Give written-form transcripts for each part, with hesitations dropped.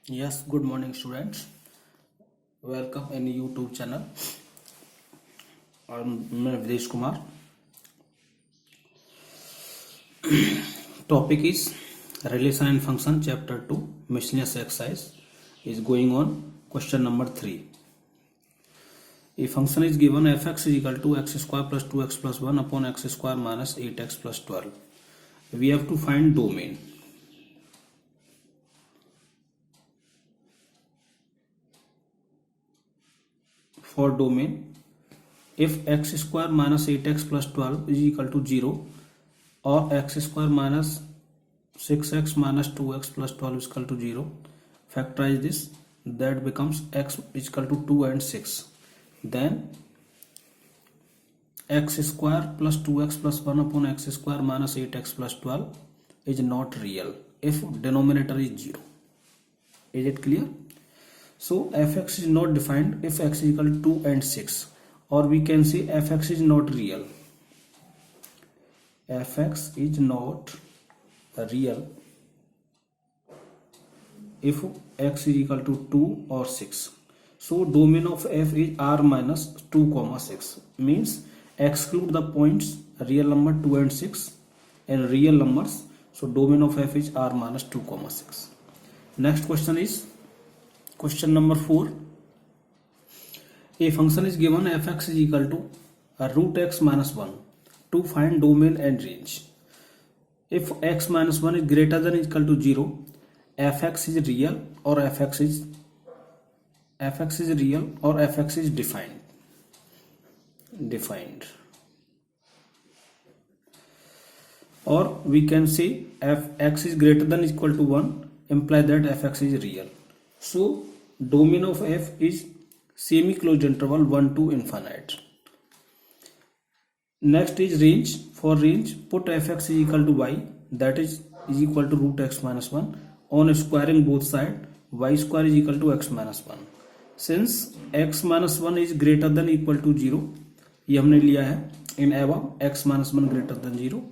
Yes, good morning, students. Welcome in YouTube channel. मैं विदेश Kumar. Topic is relation and function, chapter 2, miscellaneous exercise is going on. Question number 3. A function is given fx is equal to x square plus 2x plus 1 upon x square minus 8x plus 12. We have to find domain. For domain, if x square minus 8x plus 12 is equal to 0 or x square minus 6x minus 2x plus 12 is equal to 0, factorize this, that becomes x is equal to 2 and 6. Then x square plus 2x plus 1 upon x square minus 8x plus 12 is not real if denominator is 0. Is it clear? So fx is not defined if x is equal to 2 and 6, or we can say fx is not real. Fx is not real if x is equal to 2 or 6. So domain of f is r minus 2 comma 6, means exclude the points real number 2 and 6 and real numbers. So domain of f is r minus 2 comma 6. Next question is question number 4. A function is given fx is equal to root x minus 1 to find domain and range. If x minus 1 is greater than or equal to 0, fx is real or fx is real or fx is defined. Or we can say if x is greater than or equal to 1, imply that fx is real. So domain of f is semi-closed interval 1 to infinite. Next is range. For range, put fx is equal to y, that is equal to root x minus 1. On squaring both sides, y square is equal to x minus 1. Since x minus 1 is greater than equal to 0, ये हमने लिया है in above x minus 1 greater than 0.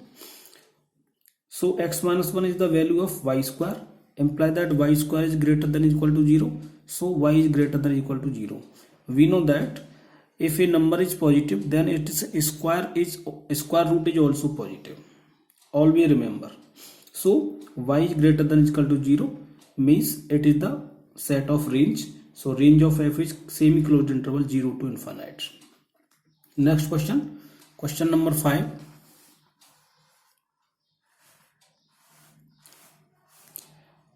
So x minus 1 is the value of y square, imply that y square is greater than equal to 0. So y is greater than equal to 0. We know that if a number is positive, then its square root is also positive. Always remember. So y is greater than equal to 0 means it is the set of range. So range of f is semi-closed interval 0 to infinite. Next question. Question number 5.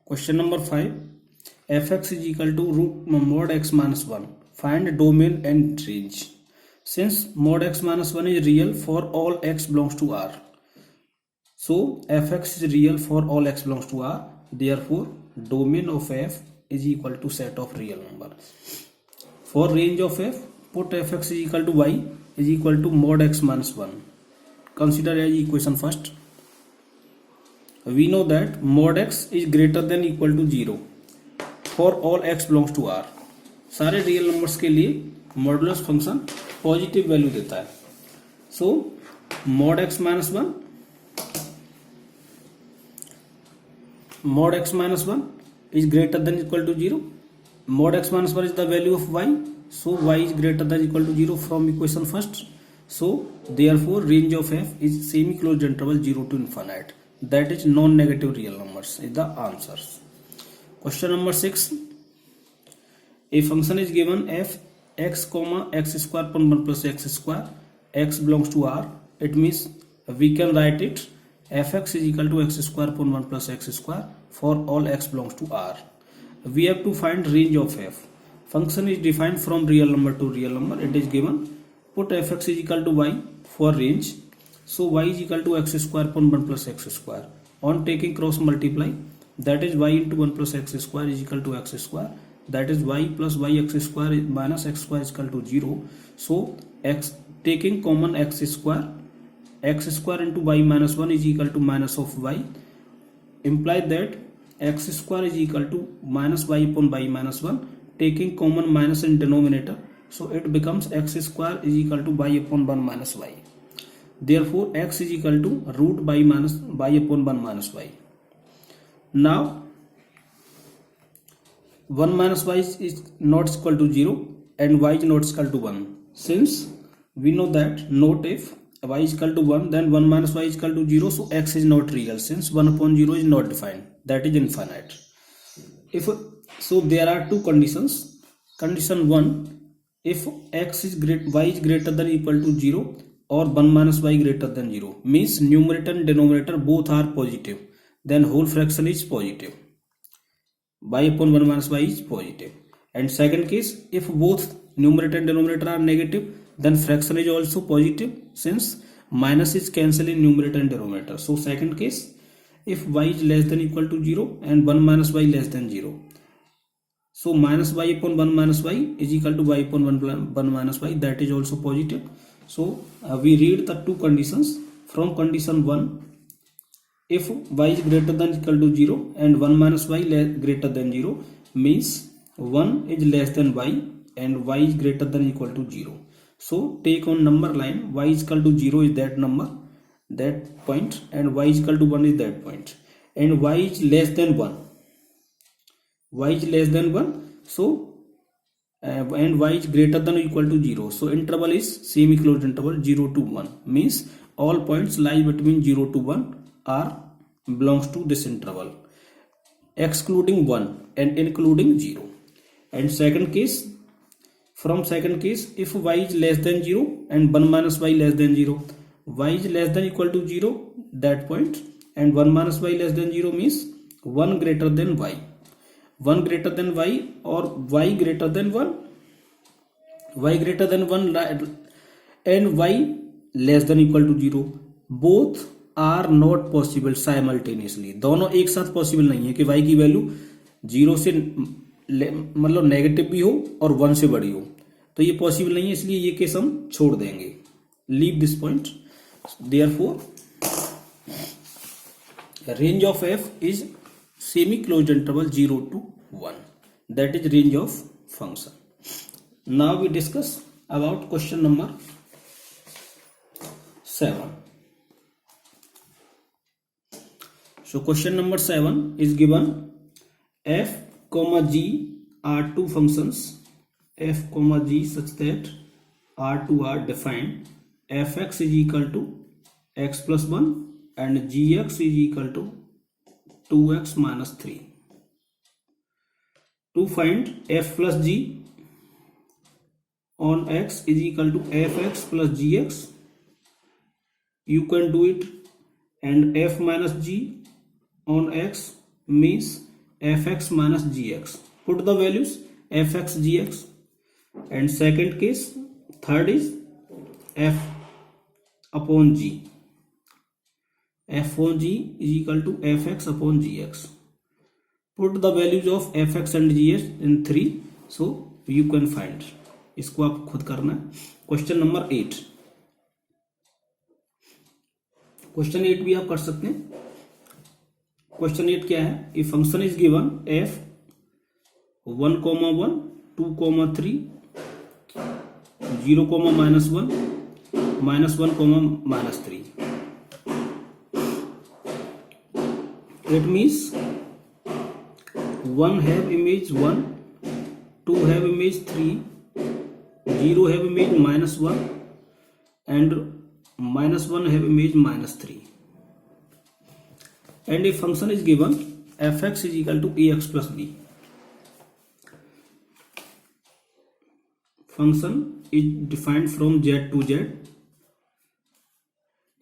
Question number 5. Fx is equal to root mod x minus 1. Find domain and range. Since mod x minus 1 is real for all x belongs to R, so fx is real for all x belongs to R. Therefore, domain of f is equal to set of real number. For range of f, put fx is equal to y is equal to mod x minus 1. Consider as equation first. We know that mod x is greater than equal to 0 for all x belongs to R. सारे real numbers के लिए modulus function positive value देता है. सो mod x minus 1 is greater than equal to 0. Mod x minus 1 is the value of y. So y is greater than equal to 0 from equation first. So therefore range of f is semi-closed interval 0 to infinite. That is non-negative real numbers is the answers. Question number 6. A function is given f x comma x square upon 1 plus x square. X belongs to R. It means we can write it fx is equal to x square upon 1 plus x square for all x belongs to R. We have to find range of f. Function is defined from real number to real number. It is given. Put fx is equal to y for range. So y is equal to x square upon 1 plus x square. On taking cross multiply, that is y into 1 plus x square is equal to x square. That is y plus y x square minus x square is equal to 0. So x taking common x square into y minus 1 is equal to minus of y. Imply that x square is equal to minus y upon y minus 1. Taking common minus in denominator, so it becomes x square is equal to y upon 1 minus y. Therefore x is equal to root y upon 1 minus y. Now 1 minus y is not equal to 0 and y is not equal to 1. Since we know that not if y is equal to 1 then 1 minus y is equal to 0, so x is not real since 1 upon 0 is not defined, that is infinite. If so, there are two conditions. Condition 1, if x is y is greater than or equal to 0 or 1 minus y greater than 0, means numerator and denominator both are positive, then whole fraction is positive. Y upon 1 minus y is positive. And second case, if both numerator and denominator are negative, then fraction is also positive since minus is cancelled in numerator and denominator. So second case, if y is less than or equal to 0 and 1 minus y less than 0, so minus y upon 1 minus y is equal to y upon 1 minus y, that is also positive. So we read the two conditions. From condition 1, if y is greater than or equal to 0 and 1 minus y greater than 0, means 1 is less than y and y is greater than or equal to 0. So take on number line, y is equal to 0 is that number, that point, and y is equal to 1 is that point, and y is less than 1. Y is less than 1, so and y is greater than or equal to 0. So interval is semi-closed interval 0 to 1, means all points lie between 0 to 1 are belongs to this interval, excluding 1 and including 0. And second case, from second case, if y is less than 0 and 1 minus y less than 0, y is less than or equal to 0 that point, and 1 minus y less than 0 means 1 greater than y, 1 greater than y or y greater than 1, y greater than 1 and y less than or equal to 0, both are not possible simultaneously. दोनों एक साथ possible नहीं है कि y की value 0 से मतलब negative भी हो और 1 से बड़ी हो, तो ये पॉसिबल नहीं है, इसलिए ये केस हम छोड़ देंगे. Leave this point. Therefore range of f is semi closed interval 0 to 1, that is range of function. Now we discuss about question number 7. So question number 7 is given f comma g are two functions f comma g such that r2 are defined. Fx is equal to x plus 1 and gx is equal to 2x minus 3. To find f plus g on x is equal to fx plus gx, you can do it, and f minus g on x means fx minus gx. Put the values fx gx. And second case, third is f upon g. F upon g is equal to fx upon gx. Put the values of fx and gx in 3, so you can find. इसको आप खुद करना है. Question number 8. Question 8 भी आप कर सकते हैं. क्वेश्चन 8 क्या है? A function is given f 1, 1, 2, 3, 0, -1, -1, -3. It means 1 have image 1, 2 have image 3, 0 have image -1, and -1 have image -3. And a function is given fx is equal to ax plus b. Function is defined from z to z,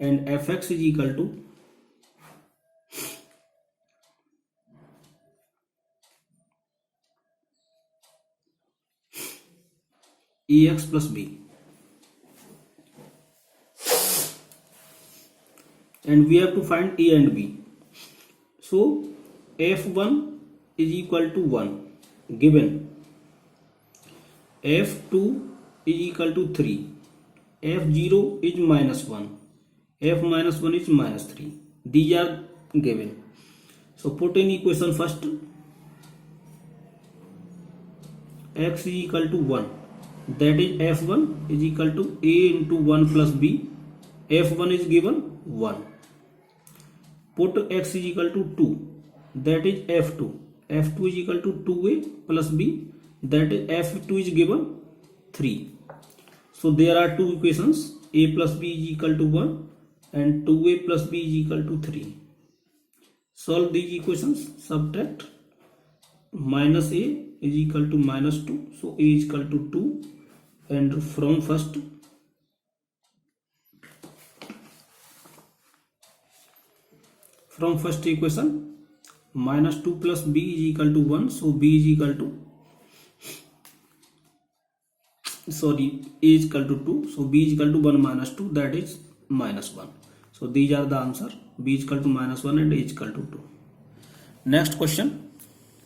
and fx is equal to ax plus b, and we have to find a and b. So f1 is equal to 1 given, f2 is equal to 3, f0 is -1, f minus 1 is -3. These are given. So put in equation first. X is equal to 1, that is f1 is equal to a into 1 plus b. f1 is given 1. Put x is equal to 2, that is f2. f2 is equal to 2a plus b, that is f2 is given 3. So there are two equations, a plus b is equal to 1 and 2a plus b is equal to 3. Solve these equations, subtract. Minus a is equal to minus 2, so a is equal to 2, and from first equation minus 2 plus b is equal to 1, so b is equal to a is equal to 2, so b is equal to 1 minus 2, that is minus 1. So these are the answer, b is equal to minus 1 and a is equal to 2. Next question,